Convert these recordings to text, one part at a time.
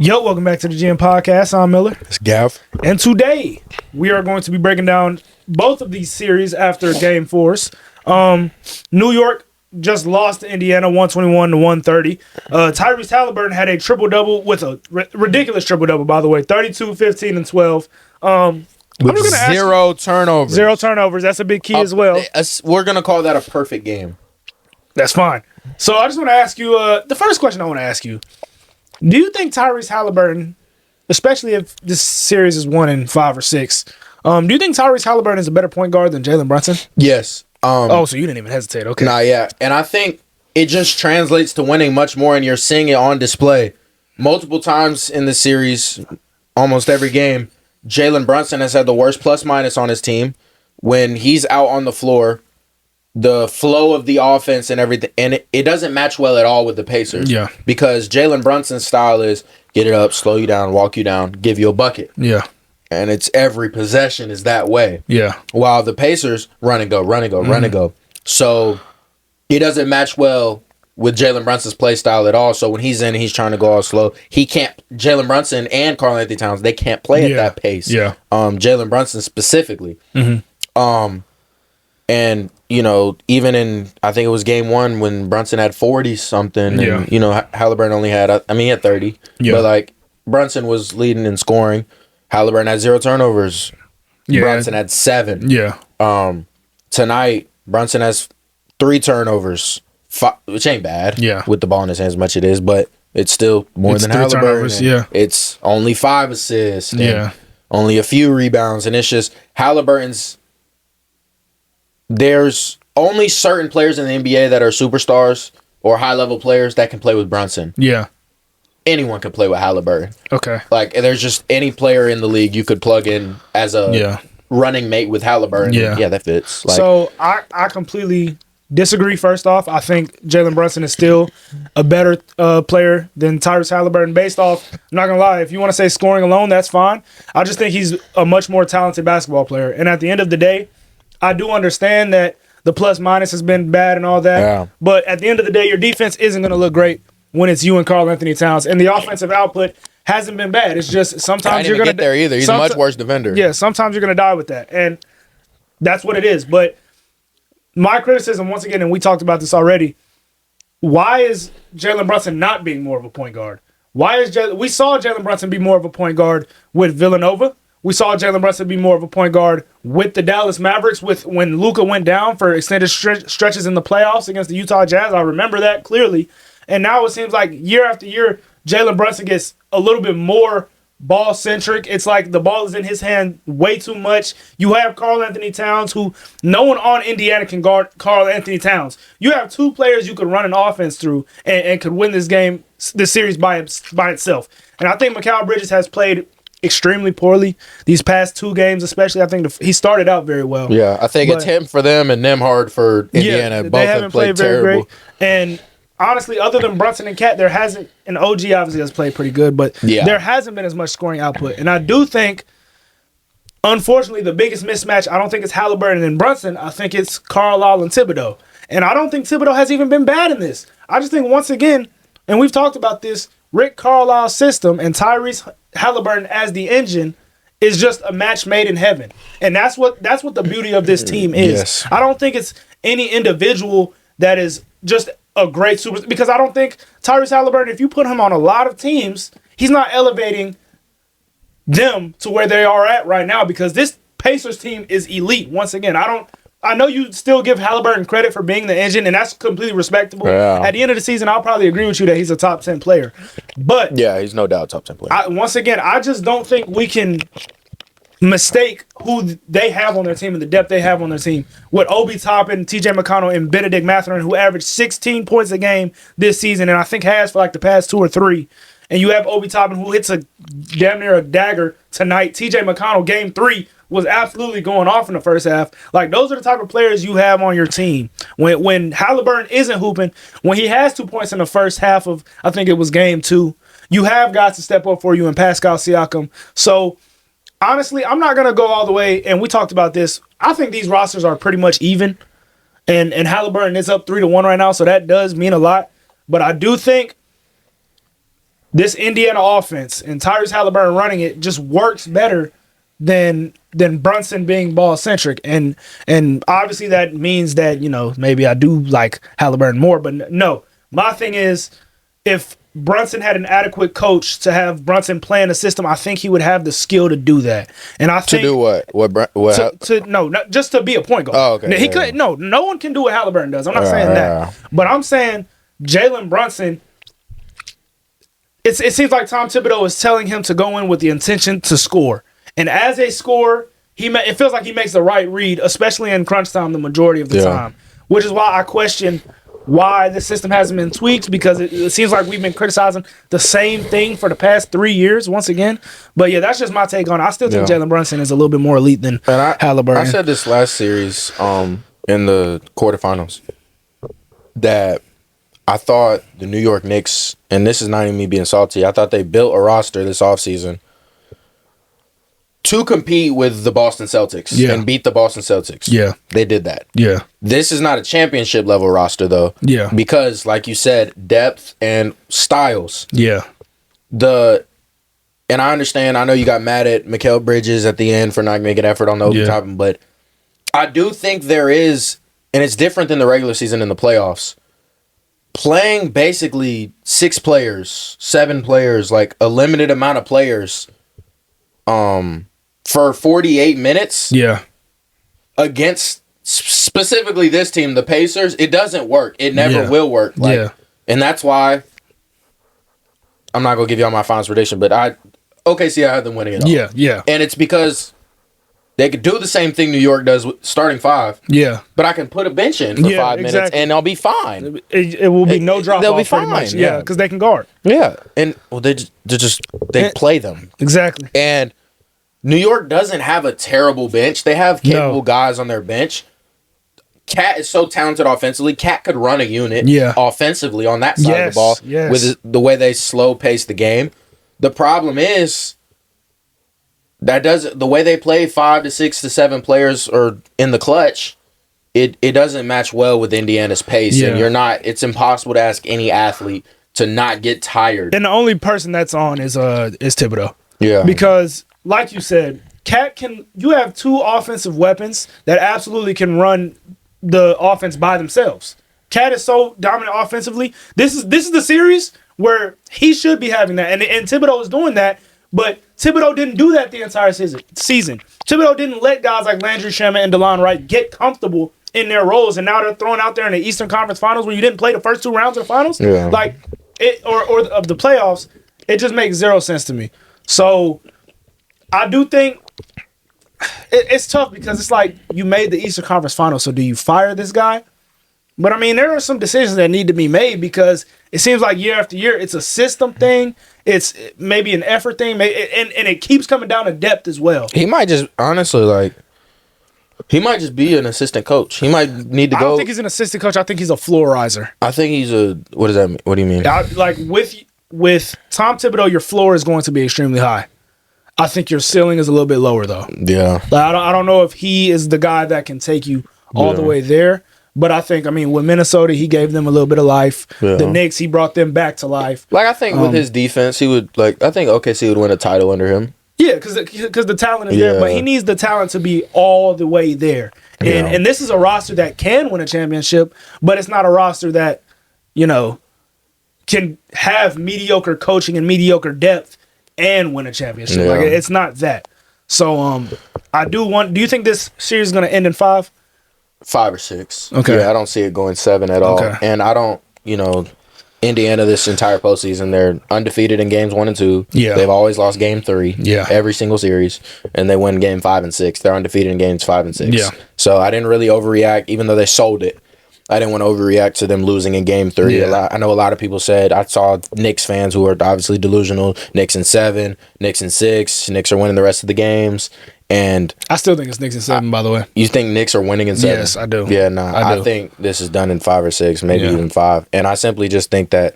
Yo, welcome back to the GM Podcast. I'm Miller. It's Gav. And today, we are going to be breaking down both of these series after Game 4s. New York just lost to Indiana 121-130. Tyrese Halliburton had a triple-double with a ridiculous triple-double, by the way. 32, 15, and 12. With zero turnovers. Zero turnovers. That's a big key as well. We're going to call that a perfect game. That's fine. So I just want to ask you, the first question I want to ask you, do you think Tyrese Halliburton, especially if this series is 1 in 5 or 6, do you think Tyrese Halliburton is a better point guard than Jalen Brunson? Yes. So you didn't even hesitate. Okay. Nah, yeah. And I think it just translates to winning much more, and you're seeing it on display. Multiple times in the series, almost every game, Jalen Brunson has had the worst plus-minus on his team. When he's out on the floor, the flow of the offense and everything, and it doesn't match well at all with the Pacers. Yeah. Because Jalen Brunson's style is get it up, slow you down, walk you down, give you a bucket. Yeah. And it's every possession is that way. Yeah. While the Pacers run and go, run and go, run and go. So it doesn't match well with Jalen Brunson's play style at all. So when he's in and he's trying to go all slow, he can't. Jalen Brunson and Karl-Anthony Towns, they can't play at that pace. Yeah. Jalen Brunson specifically. And, you know, even in, I think it was game 1 when Brunson had 40-something. Yeah. And, you know, Halliburton only had, he had 30. Yeah. But, like, Brunson was leading in scoring. Halliburton had 0 turnovers. Yeah. Brunson had 7. Yeah. Tonight, Brunson has 3 turnovers, which ain't bad. Yeah. With the ball in his hands, as much it is, but it's still more than 3 Halliburton. turnovers, yeah. It's only 5 assists. And Yeah. only a few rebounds, and it's just Halliburton's. There's only certain players in the NBA that are superstars or high-level players that can play with Brunson. Yeah. Anyone can play with Halliburton. Okay. Like, there's just any player in the league you could plug in as a running mate with Halliburton. Yeah. Yeah, that fits. Like, so I completely disagree, first off. I think Jalen Brunson is still a better player than Tyrese Halliburton based off, I'm not going to lie, if you want to say scoring alone, that's fine. I just think he's a much more talented basketball player. And at the end of the day, I do understand that the plus-minus has been bad and all that. Yeah. But at the end of the day, your defense isn't going to look great when it's you and Karl-Anthony Towns. And the offensive output hasn't been bad. It's just sometimes you're going to get there either. He's a much worse defender. Yeah, sometimes you're going to die with that. And that's what it is. But my criticism, once again, and we talked about this already, why is Jalen Brunson not being more of a point guard? We saw Jalen Brunson be more of a point guard with Villanova. We saw Jalen Brunson be more of a point guard with the Dallas Mavericks when Luka went down for extended stretches in the playoffs against the Utah Jazz. I remember that clearly. And now it seems like year after year, Jalen Brunson gets a little bit more ball-centric. It's like the ball is in his hand way too much. You have Karl-Anthony Towns, who no one on Indiana can guard Karl-Anthony Towns. You have 2 players you could run an offense through and could win this series by itself. And I think Mikal Bridges has played extremely poorly these past 2 games, especially. I think he started out very well. Yeah, I think it's him for them and Nembhard for Indiana. Yeah, both have played terrible. Great. And honestly, other than Brunson and Cat, there hasn't, and OG obviously has played pretty good, but there hasn't been as much scoring output. And I do think, unfortunately, the biggest mismatch, I don't think it's Halliburton and Brunson. I think it's Carlisle and Thibodeau. And I don't think Thibodeau has even been bad in this. I just think, once again, and we've talked about this, Rick Carlisle's system and Tyrese Halliburton as the engine is just a match made in heaven. And that's what the beauty of this team is. Yes. I don't think it's any individual that is just a great super, because I don't think Tyrese Halliburton, if you put him on a lot of teams, he's not elevating them to where they are at right now, because this Pacers team is elite. Once again, I know you still give Halliburton credit for being the engine, and that's completely respectable. Yeah. At the end of the season, I'll probably agree with you that he's a top 10 player. But yeah, he's no doubt top 10 player. Once again, I just don't think we can mistake who they have on their team and the depth they have on their team with Obi Toppin, TJ McConnell, and Benedict Mathurin, who averaged 16 points a game this season, and I think has for like the past 2 or 3. And you have Obi Toppin, who hits a damn near a dagger tonight. TJ McConnell, game 3, was absolutely going off in the first half. Like, those are the type of players you have on your team. When Halliburton isn't hooping, when he has 2 points in the first half of, I think it was game 2, you have guys to step up for you in Pascal Siakam. So, honestly, I'm not going to go all the way, and we talked about this. I think these rosters are pretty much even, and Halliburton is up 3-1 right now, so that does mean a lot. But I do think this Indiana offense and Tyrese Halliburton running it just works better than Brunson being ball centric, and obviously that means that maybe I do like Halliburton more, but no, my thing is if Brunson had an adequate coach to have Brunson play in a system, I think he would have the skill to do that. And I think to do what? Not just to be a point guard. Oh, okay. He could no one can do what Halliburton does. I'm not saying that, but I'm saying Jalen Brunson. It seems like Tom Thibodeau is telling him to go in with the intention to score. And as a scorer, it feels like he makes the right read, especially in crunch time the majority of the time. Which is why I question why the system hasn't been tweaked, because it seems like we've been criticizing the same thing for the past 3 years once again. But yeah, that's just my take on it. I still think Jalen Brunson is a little bit more elite than Halliburton. I said this last series in the quarterfinals that I thought the New York Knicks, and this is not even me being salty, I thought they built a roster this offseason to compete with the Boston Celtics and beat the Boston Celtics. Yeah. They did that. Yeah. This is not a championship level roster, though. Yeah. Because, like you said, depth and styles. Yeah. And I understand, I know you got mad at Mikal Bridges at the end for not making effort on the overtime, but I do think there is, and it's different than the regular season in the playoffs, playing basically 6 players, 7 players, like a limited amount of players, for 48 minutes against specifically this team, the Pacers, it doesn't work. It never will work. And that's why I'm not going to give y'all my finals prediction, but OKC, I have them winning it all. Yeah. And it's because they could do the same thing New York does with starting 5. Yeah. But I can put a bench in for 5 minutes and I'll be fine. It will be no drop off. They'll be fine. Yeah, because they can guard. Yeah. And they play them. Exactly. And New York doesn't have a terrible bench. They have capable guys on their bench. Cat is so talented offensively. Cat could run a unit offensively on that side of the ball with the way they slow pace the game. The problem is the way they play 5 to 6 to 7 players or in the clutch, it doesn't match well with Indiana's pace. And it's impossible to ask any athlete to not get tired. And the only person that's on is Thibodeau. Yeah. Because like you said, you have 2 offensive weapons that absolutely can run the offense by themselves. Cat is so dominant offensively. This is the series where he should be having that. And Thibodeau is doing that, but Thibodeau didn't do that the entire season. Thibodeau didn't let guys like Landry Shamet and DeLon Wright get comfortable in their roles, and now they're thrown out there in the Eastern Conference Finals where you didn't play the first 2 rounds of the finals. Yeah. Like or of the playoffs. It just makes zero sense to me. So I do think it's tough because it's like you made the Eastern Conference Finals, so do you fire this guy? But I mean, there are some decisions that need to be made because it seems like year after year, it's a system thing. It's maybe an effort thing, and it keeps coming down to depth as well. He might just, honestly, he might just be an assistant coach. He might need to go. I don't think he's an assistant coach. I think he's a floor riser. I think he's what does that mean? What do you mean? With Tom Thibodeau, your floor is going to be extremely high. I think your ceiling is a little bit lower, though. Yeah. I don't know if he is the guy that can take you all the way there. But I think, with Minnesota, he gave them a little bit of life. Yeah. The Knicks, he brought them back to life. I think with his defense, he would, I think OKC would win a title under him. Yeah, because the talent is there. But he needs the talent to be all the way there. And this is a roster that can win a championship, but it's not a roster that, can have mediocre coaching and mediocre depth and win a championship. Yeah. It's not that. So do you think this series is going to end in 5? 5 or 6. Okay. Yeah, I don't see it going 7 at all. Okay. And I don't, Indiana this entire postseason, they're undefeated in games 1 and 2. Yeah. They've always lost game 3. Yeah. Every single series. And they win game 5 and 6. They're undefeated in games 5 and 6. Yeah. So I didn't really overreact, even though they sold it. I didn't want to overreact to them losing in game 3. Yeah. I know a lot of people said, I saw Knicks fans who are obviously delusional, Knicks in 7, Knicks in 6, Knicks are winning the rest of the games. And I still think it's Knicks in 7, by the way. You think Knicks are winning in 7? Yes, I do. Yeah, I think this is done in 5 or 6, maybe even 5. And I simply just think that,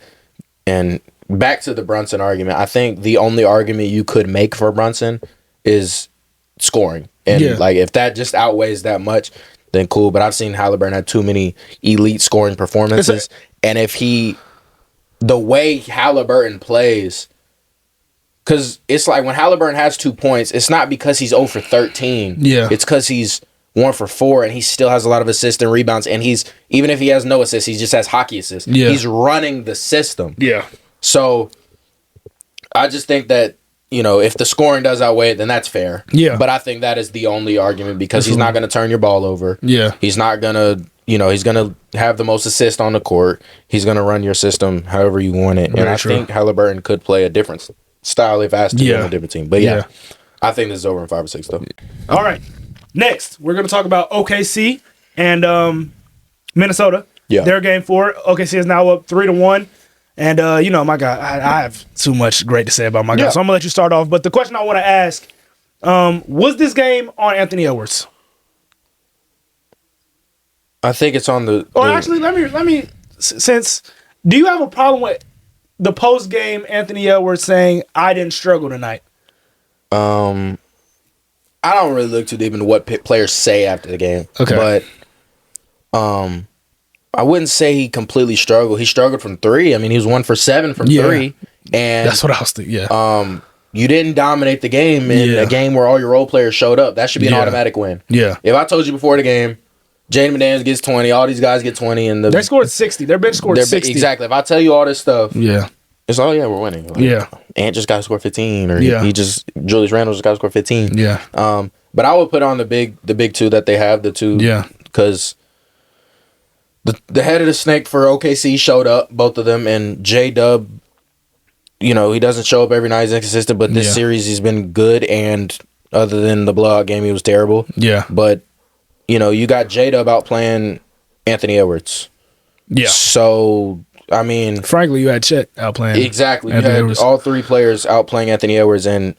and back to the Brunson argument, I think the only argument you could make for Brunson is scoring. And if that just outweighs that much, then cool. But I've seen Halliburton have too many elite scoring performances. And if he the way Halliburton plays, because it's like when Halliburton has 2 points, it's not because he's 0 for 13. Yeah. It's because he's 1 for 4 and he still has a lot of assists and rebounds. And he's, even if he has no assists, he just has hockey assists. Yeah. He's running the system. Yeah. So I just think that, you know, if the scoring does outweigh it, then that's fair. Yeah. But I think that is the only argument because he's not going to turn your ball over. Yeah. He's not going to, you know, he's going to have the most assists on the court. He's going to run your system however you want it. And I think Halliburton could play a different style if asked to be on a different team. But yeah, I think this is over in 5 or 6 though. All right. Next, we're going to talk about OKC and Minnesota. Yeah. Their game 4. OKC is now up 3-1. And, you know, my guy, I have too much great to say about my guy. Yeah. So I'm going to let you start off. But the question I want to ask, was this game on Anthony Edwards? I think it's on the... Or actually, let me, since, do you have a problem with the post-game Anthony Edwards saying, I didn't struggle tonight? I don't really look too deep into what players say after the game. Okay. But I wouldn't say he completely struggled. He struggled from 3. I mean, he was 1 for 7 from 3. And that's what I was thinking, you didn't dominate the game in a game where all your role players showed up. That should be an automatic win. Yeah. If I told you before the game, Jaden McDaniels gets 20, all these guys get 20. And they scored 60. Their bench scored 60. Exactly. If I tell you all this stuff, it's all, we're winning. Like, Ant just got to score 15, or Julius Randle just got to score 15. Yeah. But I would put on the big 2 that they have, the 2. Yeah. Because the head of the snake for OKC showed up, both of them, and J-Dub, you know, he doesn't show up every night. He's inconsistent, but this series he's been good, and other than the blowout game, he was terrible. Yeah. But, you know, you got J-Dub out playing Anthony Edwards. Yeah. So, I mean... frankly, you had Chet outplaying. Exactly. You had all 3 players outplaying Anthony Edwards, and,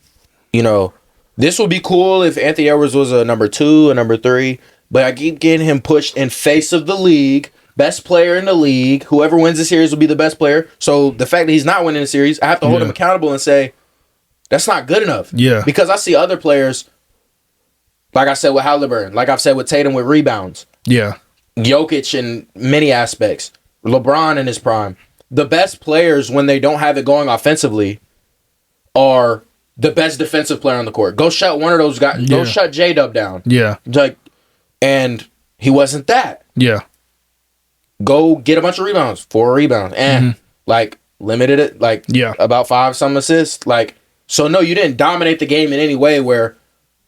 you know, this would be cool if Anthony Edwards was a number 2, a number 3, but I keep getting him pushed in face of the league, best player in the league. Whoever wins the series will be the best player. So the fact that he's not winning the series, I have to hold him accountable and say, that's not good enough. Yeah. Because I see other players, like I said with Halliburton, like I've said with Tatum with rebounds. Yeah. Jokic in many aspects. LeBron in his prime. The best players, when they don't have it going offensively, are the best defensive player on the court. Go shut one of those guys. Go shut J-Dub down. Yeah. Like, and he wasn't that. Yeah. Go get a bunch of rebounds. 4 rebounds. And like limited it. Like about 5 some assists. Like, so no, you didn't dominate the game in any way where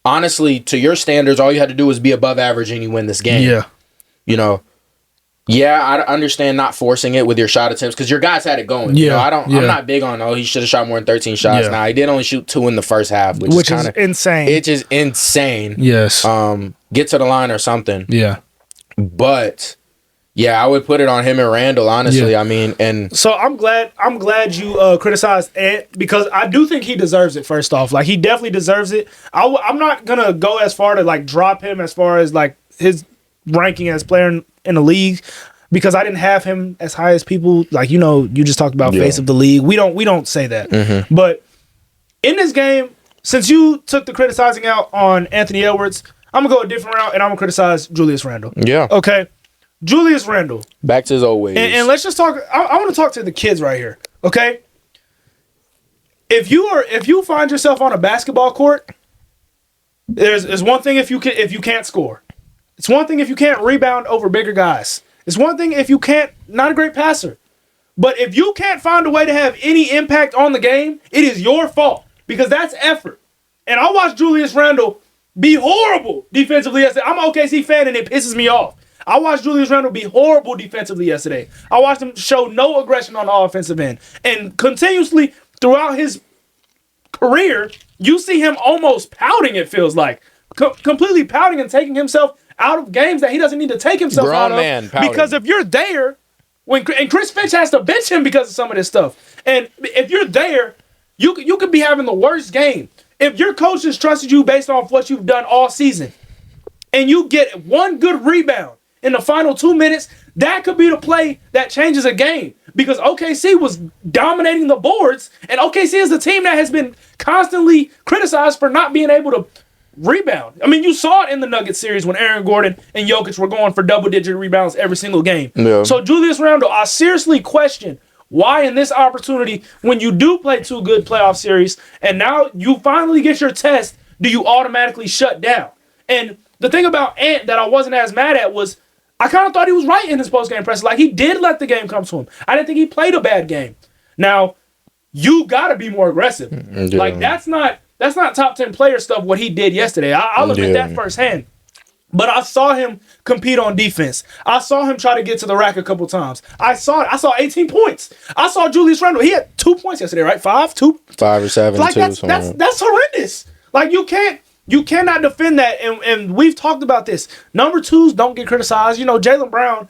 honestly, to your standards, all you had to do was be above average and you win this game. Yeah. You know. Yeah, I understand not forcing it with your shot attempts because your guys had it going. Yeah, you know, I'm not big on he should have shot more than 13 shots. Now he did only shoot 2 in the first half, which is kinda, insane. It is insane. Yes. Get to the line or something. Yeah. But yeah, I would put it on him and Randall. Honestly, I mean, and so I'm glad you criticized Ant because I do think he deserves it. First off, like he definitely deserves it. I'm not gonna go as far to like drop him as far as like his ranking as player in the league because I didn't have him as high as people like, you know, you just talked about face of the league. We don't say that. But in this game, since you took the criticizing out on Anthony Edwards, I'm gonna go a different route and I'm gonna criticize Julius Randle. Yeah. Okay. Julius Randle. Back to his old ways. And let's just talk. I want to talk to the kids right here. Okay. If you find yourself on a basketball court, there's one thing if you can't score. It's one thing if you can't rebound over bigger guys. It's one thing if you can't, not a great passer. But if you can't find a way to have any impact on the game, it is your fault because that's effort. And I watched Julius Randle be horrible defensively yesterday. I'm an OKC fan and it pisses me off. I watched Julius Randle be horrible defensively yesterday. I watched him show no aggression on the offensive end. And continuously throughout his career, you see him almost pouting, it feels like. Completely pouting and taking himself out of games that he doesn't need to take himself out of. Because if you're there, and Chris Finch has to bench him because of some of this stuff. And if you're there, you could be having the worst game. If your coach has trusted you based off what you've done all season, and you get one good rebound in the final 2 minutes, that could be the play that changes a game. Because OKC was dominating the boards, and OKC is a team that has been constantly criticized for not being able to rebound. I mean, you saw it in the Nuggets series when Aaron Gordon and Jokic were going for double-digit rebounds every single game. Yeah. So Julius Randle, I seriously question why in this opportunity, when you do play 2 good playoff series, and now you finally get your test, do you automatically shut down? And the thing about Ant that I wasn't as mad at was I kind of thought he was right in his post-game presser. Like, he did let the game come to him. I didn't think he played a bad game. Now, you got to be more aggressive. Yeah. Like, that's not top 10 player stuff, what he did yesterday. I'll admit that firsthand. But I saw him compete on defense. I saw him try to get to the rack a couple times. I saw 18 points. I saw Julius Randle. He had 2 points yesterday, right? 5 or 7. Like, that's horrendous. Like, you cannot defend that. And we've talked about this. Number 2s don't get criticized. You know, Jaylen Brown,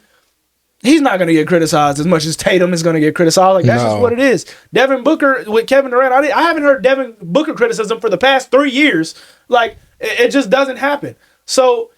he's not going to get criticized as much as Tatum is going to get criticized. Like, that's just what it is. Devin Booker with Kevin Durant, I haven't heard Devin Booker criticism for the past 3 years. Like, it just doesn't happen. So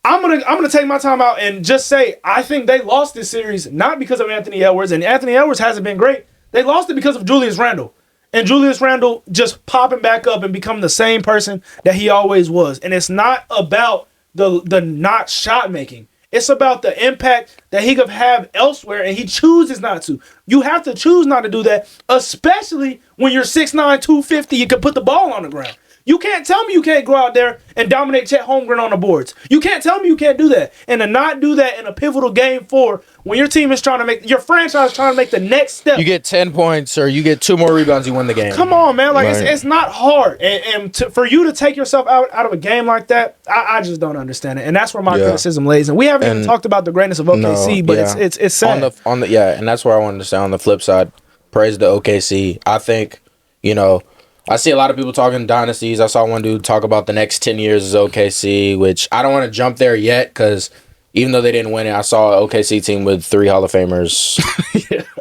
I'm gonna take my time out and just say I think they lost this series not because of Anthony Edwards, and Anthony Edwards hasn't been great. They lost it because of Julius Randle. And Julius Randle just popping back up and becoming the same person that he always was. And it's not about the not shot making. It's about the impact that he could have elsewhere, and he chooses not to. You have to choose not to do that, especially when you're 6'9", 250, you can put the ball on the ground. You can't tell me you can't go out there and dominate Chet Holmgren on the boards. You can't tell me you can't do that. And to not do that in a pivotal game 4, when your team is trying to make, your franchise is trying to make the next step. You get 10 points or you get 2 more rebounds, you win the game. Come on, man. Like, it's not hard. And for you to take yourself out of a game like that, I just don't understand it. And that's where my criticism lays. And we haven't even talked about the greatness of OKC, but it's sad. And that's where I wanted to say on the flip side, praise to OKC. I think, you know, I see a lot of people talking dynasties. I saw one dude talk about the next 10 years as OKC, which I don't want to jump there yet because even though they didn't win it, I saw an OKC team with 3 Hall of Famers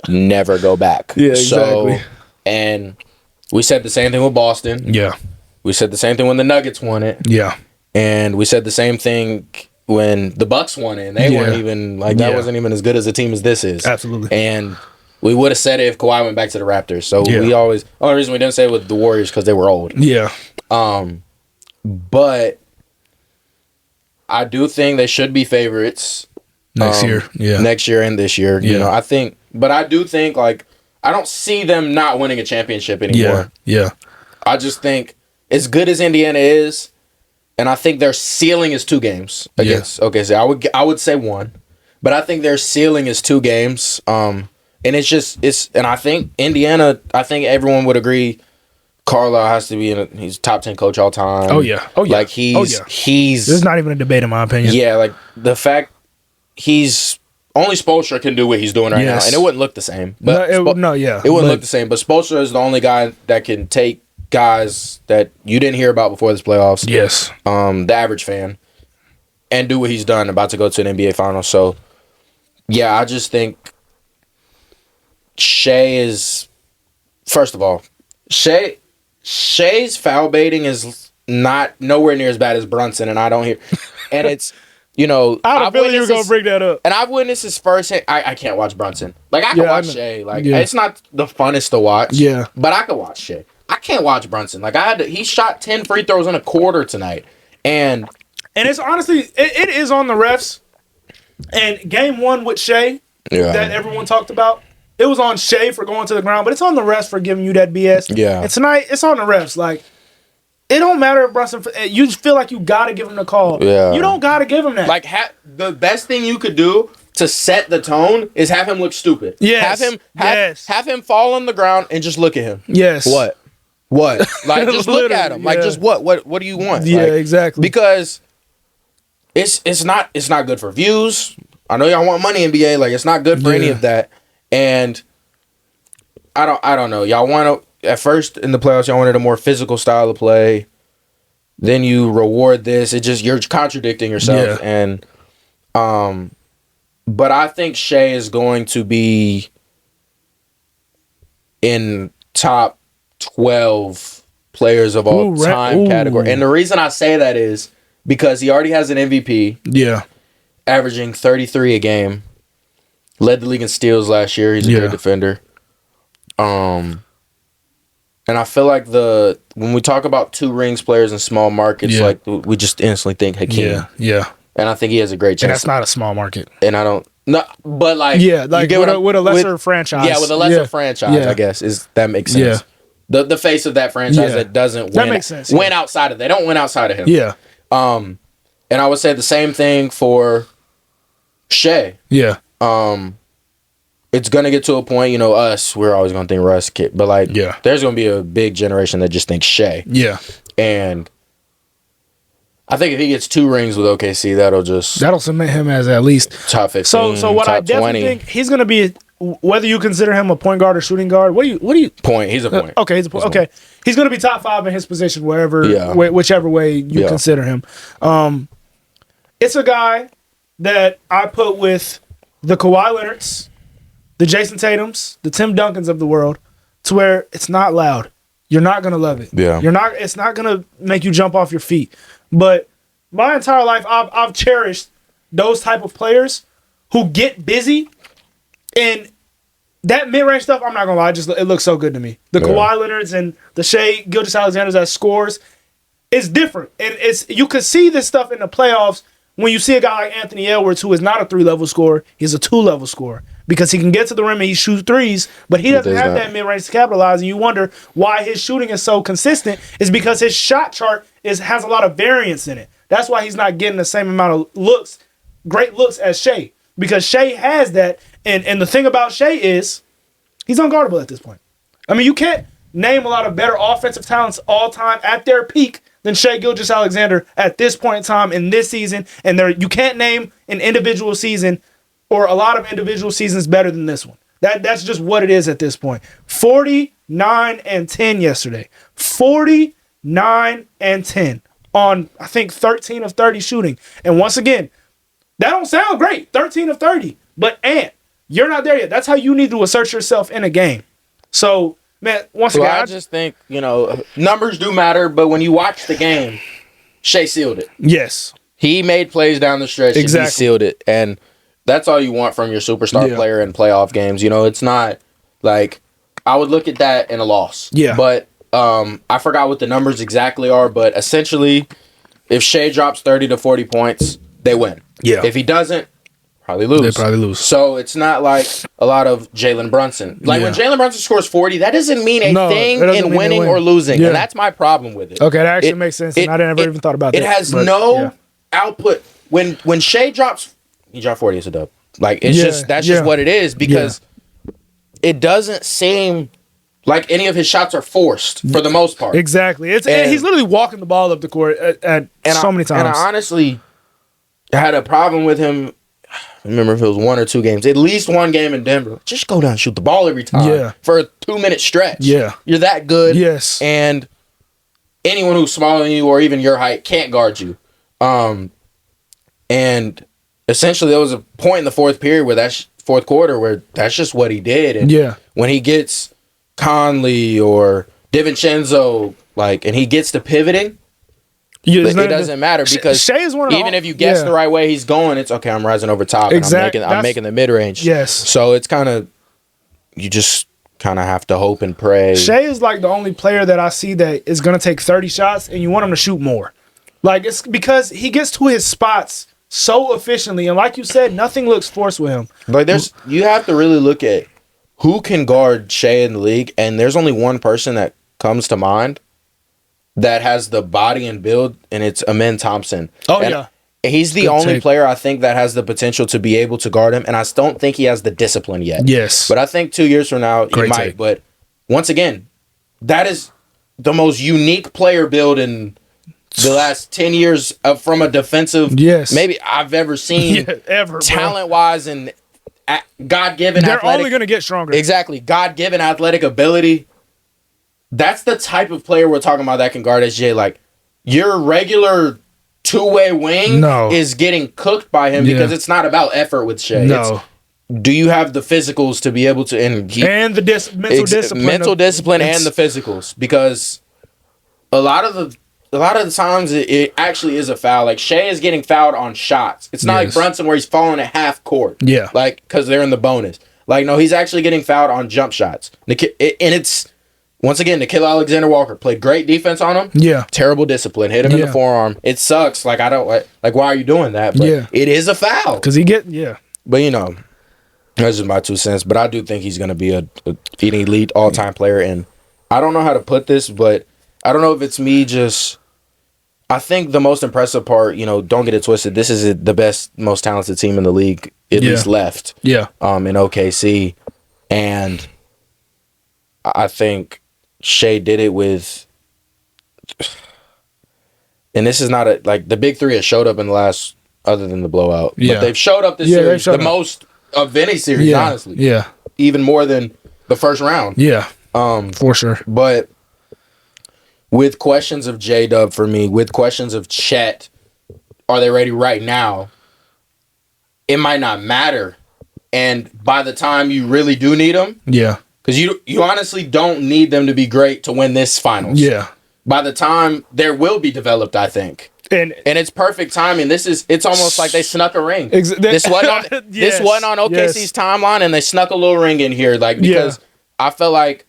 never go back. Yeah, exactly. So, and we said the same thing with Boston. Yeah. We said the same thing when the Nuggets won it. Yeah. And we said the same thing when the Bucks won it. And they weren't even, like, that wasn't even as good as a team as this is. Absolutely. And we would have said it if Kawhi went back to the Raptors. So we always, the only reason we didn't say it with the Warriors because they were old. Yeah. But I do think they should be favorites next year. Yeah. Next year and this year. You know, I do think, like, I don't see them not winning a championship anymore. Yeah. I just think as good as Indiana is, and I think their ceiling is 2 games against OKC. I would say 1, but I think their ceiling is 2 games. And and I think Indiana, I think everyone would agree Carlisle has to be he's top 10 coach all time. Oh yeah. Like he's there's not even a debate in my opinion. Yeah, like the fact only Spoelstra can do what he's doing right now, and it wouldn't look the same. But it wouldn't look the same. But Spoelstra is the only guy that can take guys that you didn't hear about before this playoffs. Yes. The average fan, and do what he's done, about to go to an NBA final. So yeah, I just think Shai is, first of all, Shai's foul baiting is not nowhere near as bad as Brunson, and I don't hear, and it's, you know, I don't feel you were gonna bring that up, and I've witnessed his first. I can't watch Brunson. Like I can watch Shai. Like it's not the funnest to watch. Yeah, but I can watch Shai. I can't watch Brunson. Like he shot 10 free throws in a quarter tonight, and it's honestly it is on the refs. And game 1 with Shai that everyone talked about. It was on Shai for going to the ground, but it's on the refs for giving you that BS. Yeah. And tonight, it's on the refs. Like, it don't matter if Brunson, you just feel like you got to give him the call. Yeah. You don't got to give him that. Like, the best thing you could do to set the tone is have him look stupid. Yes. Have him fall on the ground and just look at him. Yes. What? Like, just look at him. Like, just what do you want? Yeah, like, exactly. Because it's not good for views. I know y'all want money, NBA. Like, it's not good for any of that. And I don't know. Y'all want to, at first in the playoffs, y'all wanted a more physical style of play. Then you reward this. You're contradicting yourself. Yeah. And but I think Shai is going to be in top 12 players of all time category. And the reason I say that is because he already has an MVP. Yeah. Averaging 33 a game. Led the league in steals last year. He's a great defender. And I feel like when we talk about 2 rings players in small markets, like we just instantly think Hakeem. Yeah. And I think he has a great chance. And that's not a small market. And I don't. No, but like Yeah, like you get with a lesser franchise. Yeah, with a lesser franchise, I guess that makes sense. The face of that franchise that doesn't win. Makes sense. Win outside of they don't win outside of him. Yeah. And I would say the same thing for Shai. Yeah. It's gonna get to a point, we're always gonna think Russ kid, but like there's gonna be a big generation that just thinks Shai. Yeah. And I think if he gets 2 rings with OKC, that'll cement him as at least top 15. So what top I definitely 20. think he's gonna be, whether you consider him a point guard or shooting guard, what do you point? He's a point. Okay, he's a point. Okay, he's gonna be top 5 in his position wherever, whichever way you consider him. It's a guy that I put with the Kawhi Leonards, the Jason Tatums, the Tim Duncans of the world, to where it's not loud. You're not gonna love it. Yeah. It's not gonna make you jump off your feet. But my entire life, I've cherished those type of players who get busy, and that mid-range stuff, I'm not gonna lie, it looks so good to me. The Kawhi Leonards and the Shai Gilgeous-Alexanders that scores, it's different, and you could see this stuff in the playoffs when you see a guy like Anthony Edwards, who is not a 3-level scorer, he's a 2-level scorer because he can get to the rim and he shoots threes, but he doesn't have that mid-range to capitalize. And you wonder why his shooting is so consistent. Is because his shot chart has a lot of variance in it. That's why he's not getting the same amount of great looks as Shai, because Shai has that. And the thing about Shai is he's unguardable at this point. I mean, you can't name a lot of better offensive talents all time at their peak than Shai Gilgeous-Alexander at this point in time in this season. And you can't name an individual season or a lot of individual seasons better than this one. That's just what it is at this point. 49-10 yesterday. 49-10 on, I think, 13 of 30 shooting. And once again, that don't sound great. 13 of 30. But, you're not there yet. That's how you need to assert yourself in a game. So, man, once again, I just think, numbers do matter, but when you watch the game, Shai sealed it. Yes. He made plays down the stretch and he sealed it. And that's all you want from your superstar player in playoff games. It's not like I would look at that in a loss. Yeah. But I forgot what the numbers exactly are, but essentially if Shai drops 30 to 40 points, they win. Yeah. If he doesn't, probably lose. They probably lose. So it's not like a lot of Jalen Brunson. Like when Jalen Brunson scores 40, that doesn't mean a thing in winning or losing. Yeah. And that's my problem with it. Okay, that actually makes sense. And I never even thought about that. It has output. When Shai drops, he dropped 40 as a dub. Like it's that's just what it is, because it doesn't seem like any of his shots are forced for the most part. Exactly. And he's literally walking the ball up the court at so many times. And I honestly had a problem with him. I remember if it was 1 or 2 games, at least one game in Denver. Just go down and shoot the ball every time for a 2-minute stretch. Yeah. You're that good. Yes. And anyone who's smaller than you or even your height can't guard you. And essentially there was a point in the fourth quarter where that's just what he did. And when he gets Conley or DiVincenzo, and he gets to pivoting, it doesn't matter, because Shai is one of even if you guess the right way he's going, it's okay. I'm rising over top. Exactly. And I'm making the mid range. Yes. So it's you just kind of have to hope and pray. Shai is like the only player that I see that is going to take 30 shots and you want him to shoot more. Like, it's because he gets to his spots so efficiently, and like you said, nothing looks forced with him. But you have to really look at who can guard Shai in the league, and there's only one person that comes to mind that has the body and build, and it's Amen Thompson. He's the only player I think that has the potential to be able to guard him, and I don't think he has the discipline yet. Yes. But I think 2 years from now, he might. But once again, that is the most unique player build in the last 10 years from a defensive maybe I've ever seen, talent-wise and God-given They're athletic. only going to get stronger. Exactly. God-given athletic ability. That's the type of player we're talking about that can guard SJ. Like, your regular two-way wing is getting cooked by him because it's not about effort with Shai. No. Do you have the physicals to be able to... and the mental discipline. Mental discipline and the physicals. Because a lot of the times it actually is a foul. Like, Shai is getting fouled on shots. It's not like Brunson where he's falling at half court. Yeah. Like, because they're in the bonus. Like, no, he's actually getting fouled on jump shots. And it's... Once again, Nickeil Alexander-Walker played great defense on him. Yeah. Terrible discipline. Hit him in the forearm. It sucks. Like, I don't... Like, why are you doing that? But it is a foul. Because he get... But that's just my 2 cents. But I do think he's going to be an elite all-time player. And I don't know how to put this, but I don't know if it's me just. I think the most impressive part, don't get it twisted. This is the best, most talented team in the league, at least left. Yeah. In OKC, and I think Shai did it with. And this is not the big three has showed up in the last, other than the blowout. Yeah. But they've showed up this series the most of any series, honestly. Yeah. Even more than the first round. Yeah. For sure. But with questions of J-Dub for me, with questions of Chet, are they ready right now? It might not matter. And by the time you really do need them, because you honestly don't need them to be great to win this finals. Yeah. By the time there will be developed, I think. And it's perfect timing. It's almost like they snuck a ring. This wasn't on OKC's timeline, and they snuck a little ring in here, because I felt like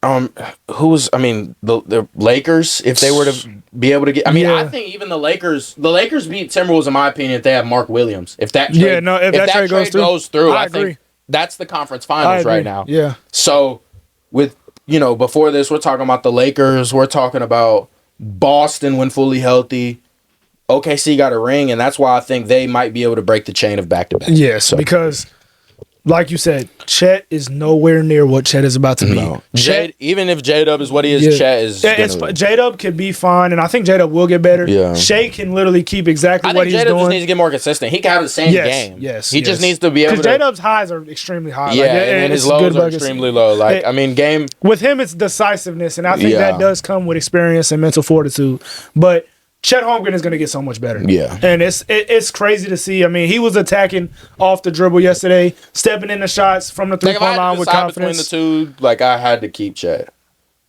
the Lakers, if they were to be able to get, I think even the Lakers beat Timberwolves in my opinion if they have Mark Williams. If that trade, if that trade goes through, I think that's the conference finals right now. Yeah. So with before this, we're talking about the Lakers, we're talking about Boston when fully healthy. OKC got a ring, and that's why I think they might be able to break the chain of back-to-back. Yes, because like you said, Chet is nowhere near what Chet is about to be. No. Even if J-Dub is what he is, Chet is. J-Dub could be fine, and I think J-Dub will get better. Yeah. Shai can literally keep exactly what he's doing. J-Dub just needs to get more consistent. He can have the same game. Yes. He just needs to be able to. Because J-Dub's highs are extremely high. Yeah, and his lows are extremely low. Game. With him, it's decisiveness, and I think that does come with experience and mental fortitude. But Chet Holmgren is going to get so much better. Yeah. And it's crazy to see. I mean, he was attacking off the dribble yesterday, stepping in the shots from the three-point line with confidence. Between the two, I had to keep Chet.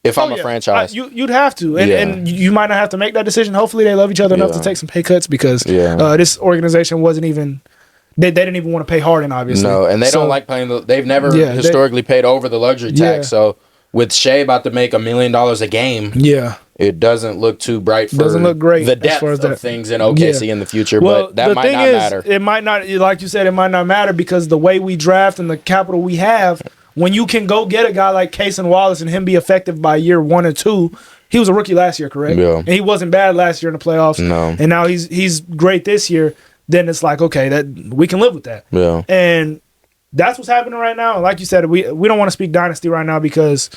If I'm a franchise. You'd have to. And you might not have to make that decision. Hopefully they love each other enough to take some pay cuts because this organization wasn't even – they didn't even want to pay Harden, obviously. No, and they don't like paying – they've never historically paid over the luxury tax. So with Shai about to make $1 million a game – it doesn't look too bright for the depth of things in OKC in the future, but that might not matter. It might not, like you said, it might not matter because the way we draft and the capital we have, when you can go get a guy like Cason Wallace and him be effective by year 1 or 2, he was a rookie last year, correct? Yeah. And he wasn't bad last year in the playoffs. No. And now he's great this year. Then it's like, okay, that we can live with that. Yeah. And that's what's happening right now. Like you said, we don't want to speak dynasty right now because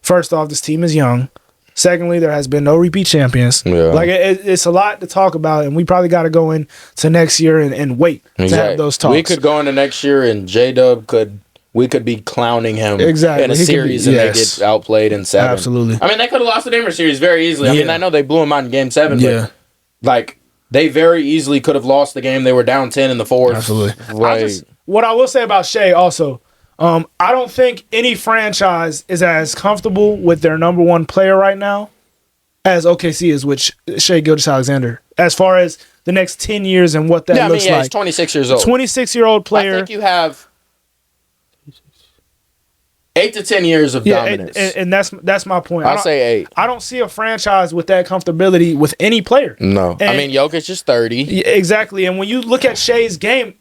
first off, this team is young. Secondly, there has been no repeat champions. Yeah. It's a lot to talk about, and we probably got to go into next year and wait to have those talks. We could go into next year, and J-Dub we could be clowning him in a series, and they get outplayed in 7. Absolutely. I mean, they could have lost the Denver series very easily. I mean, I know they blew them out in Game 7, but they very easily could have lost the game. They were down 10 in the fourth. Absolutely. What I will say about Shai also. I don't think any franchise is as comfortable with their number one player right now as OKC is with Shai Gilgeous-Alexander. As far as the next 10 years and what that looks like. He's 26 years old. 26-year-old player. I think you have 8 to 10 years of dominance. And that's my point. I'll say 8. I don't see a franchise with that comfortability with any player. No. I mean, Jokic is 30. Exactly. And when you look at Shai's game,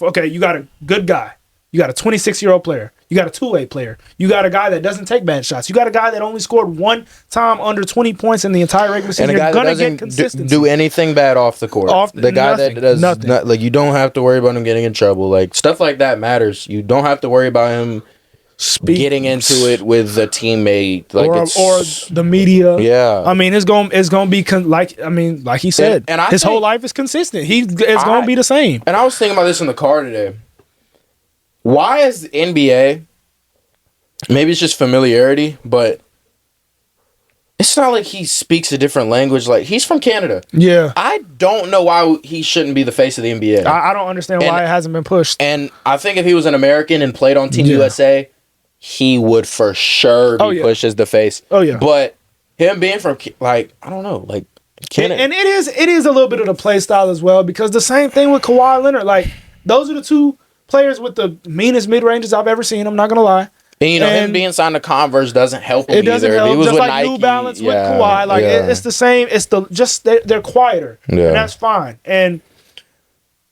okay, you got a good guy. You got a 26-year-old player. You got a two-way player. You got a guy that doesn't take bad shots. You got a guy that only scored one time under 20 points in the entire regular season. And a guy that doesn't do anything bad off the court. The guy that does nothing. You don't have to worry about him getting in trouble. Stuff like that matters. You don't have to worry about him getting into it with a teammate, or the media. Yeah, I mean, it's going to be like he said, and his whole life is consistent. It's going to be the same. And I was thinking about this in the car today. Why is the NBA, maybe it's just familiarity, but it's not like he speaks a different language. He's from Canada. Yeah. I don't know why he shouldn't be the face of the NBA. I don't understand why it hasn't been pushed. And I think if he was an American and played on Team USA, he would for sure be pushed as the face. Oh, yeah. But him being from, I don't know, Canada. And it is a little bit of the play style as well, because the same thing with Kawhi Leonard. Those are the two players with the meanest mid-ranges I've ever seen. I'm not going to lie. And, him being signed to Converse doesn't help him either. It doesn't help. He was just with like Nike. New Balance with Kawhi. It's the same. It's they're quieter. And that's fine. And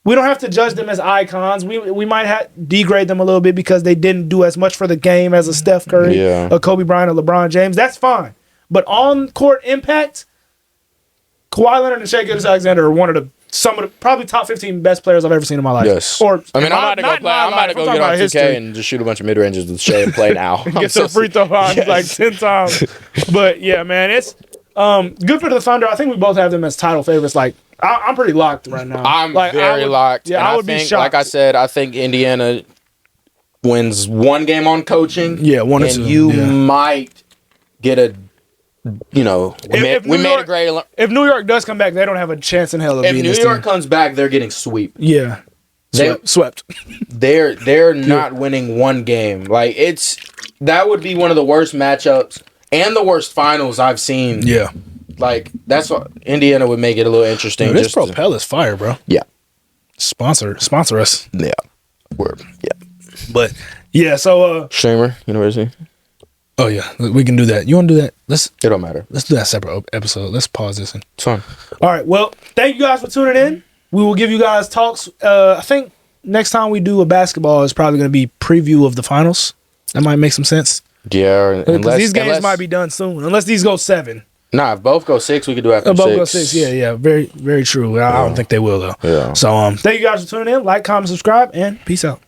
we don't have to judge them as icons. We might degrade them a little bit because they didn't do as much for the game as a Steph Curry, a Kobe Bryant, or LeBron James. That's fine. But on court impact, Kawhi Leonard and Shai Gilgeous-Alexander are some of the probably top 15 best players I've ever seen in my life. Yes. Or I mean, I'm about to go get on 2K and just shoot a bunch of mid ranges with Shai and play now. Get some free throw lines like 10 times. But yeah, man, it's good for the Thunder. I think we both have them as title favorites. Like I'm pretty locked right now. I'm like, very locked. Yeah, and I would be shocked. Like I said, I think Indiana wins one game on coaching. Yeah, one or two. And you might get a. We made a great. If New York does come back, they don't have a chance in hell of beating this team. If New York comes back, they're getting sweep. Yeah, swept. They're not winning one game. Like that would be one of the worst matchups and the worst finals I've seen. Yeah, like that's what Indiana would make it a little interesting. Dude, this Propel is fire, bro. Yeah, sponsor us. Yeah, word. Yeah, but yeah. So Streamer University. Oh yeah, we can do that. You want to do that? It don't matter. Let's do that separate episode. Let's pause this. It's fine. All right. Well, thank you guys for tuning in. We will give you guys talks. I think next time we do a basketball is probably going to be preview of the finals. That might make some sense. Yeah, because these games might be done soon, unless these go 7. Nah, if both go 6, we could do after 6. Both go 6. Yeah. Very, very true. I don't think they will though. Yeah. So thank you guys for tuning in. Like, comment, subscribe, and peace out.